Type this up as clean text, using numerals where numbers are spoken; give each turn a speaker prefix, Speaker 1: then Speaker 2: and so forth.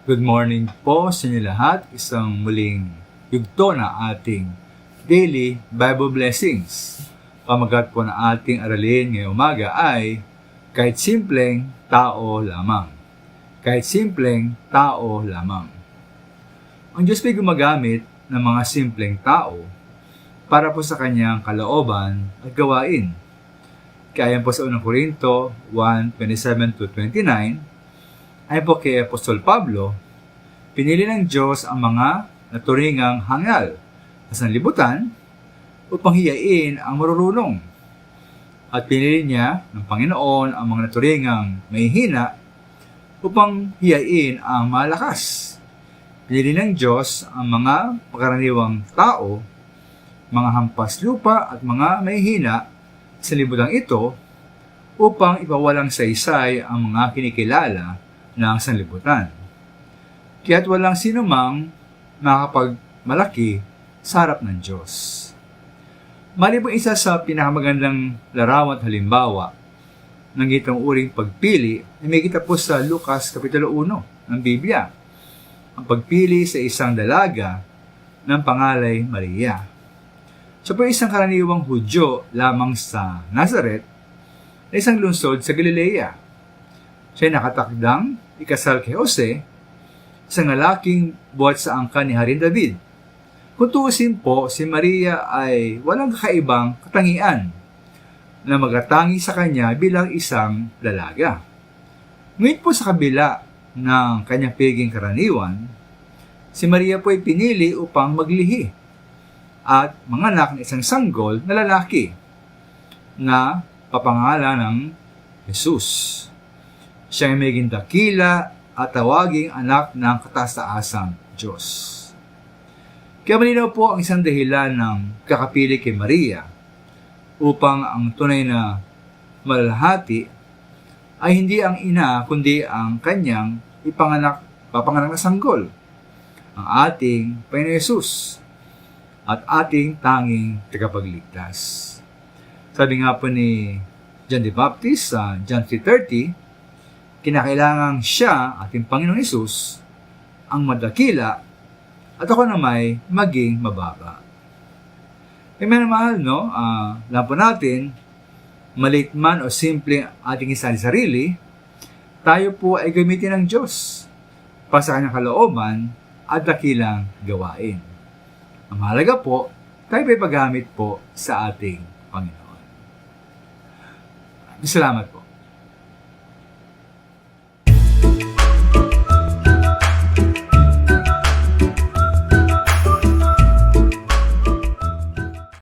Speaker 1: Good morning po sa inyo lahat. Isang muling yugto na ating Daily Bible Blessings. Pamagat po na ating aralin ngayong umaga ay kahit simpleng tao lamang. Kahit simpleng tao lamang. Ang Diyos ay gumagamit ng mga simpleng tao para po sa kanyang kalooban at gawain. Kaya po sa 1 Corinto 1:27-29, ay po kay Apostol Pablo, pinili ng Diyos ang mga naturingang hangal sa sanlibutan upang hiyain ang marurunong. At pinili niya ng Panginoon ang mga naturingang mahihina upang hiyain ang malakas. Pinili ng Diyos ang mga pangkaraniwang tao, mga hampas lupa at mga mahihina sa libutang ito upang ipawalang saysay ang mga kinikilala ng sanlibutan. Kaya't walang sinumang makapagmalaki sa harap ng Diyos. Mali po isa sa pinakamagandang larawan at halimbawa ng itong uring pagpili ay may kita po sa Lucas Kapitulo 1 ng Biblia. Ang pagpili sa isang dalaga ng pangalay Maria. Siya po ay isang karaniwang Hudyo lamang sa Nazareth na isang lungsod sa Galilea. Siya ay nakatakdang ikasal kay Jose, isang lalaking buhat sa angkan ni Haring David. Kung tuusin po, si Maria ay walang kakaibang katangian na magatangi sa kanya bilang isang dalaga. Ngunit po sa kabila ng kanyang piging karaniwan, si Maria po ay pinili upang maglihi at manganak ng isang sanggol na lalaki na papangalan ng Jesus. Siya ay maging dakila at tawaging anak ng kataas-taasang Diyos. Kaya malinaw po ang isang dahilan ng kakapili kay Maria upang ang tunay na malalahati ay hindi ang ina kundi ang kanyang papanganak na sanggol, ang ating Panginoon Hesus at ating tanging tagapagligtas. Sabi nga po ni John the Baptist sa John 3:30, kinakailangan siya, ating Panginoong Hesus, ang madakila at ako na may maging mababa. Kaya mahal, no? Alam po natin, maliit man o simple ating isali-sarili, tayo po ay gamitin ng Diyos para sa kanyang kalooban at dakilang gawain. Ang mahalaga po, tayo ay paggamit po sa ating Panginoon. Salamat po.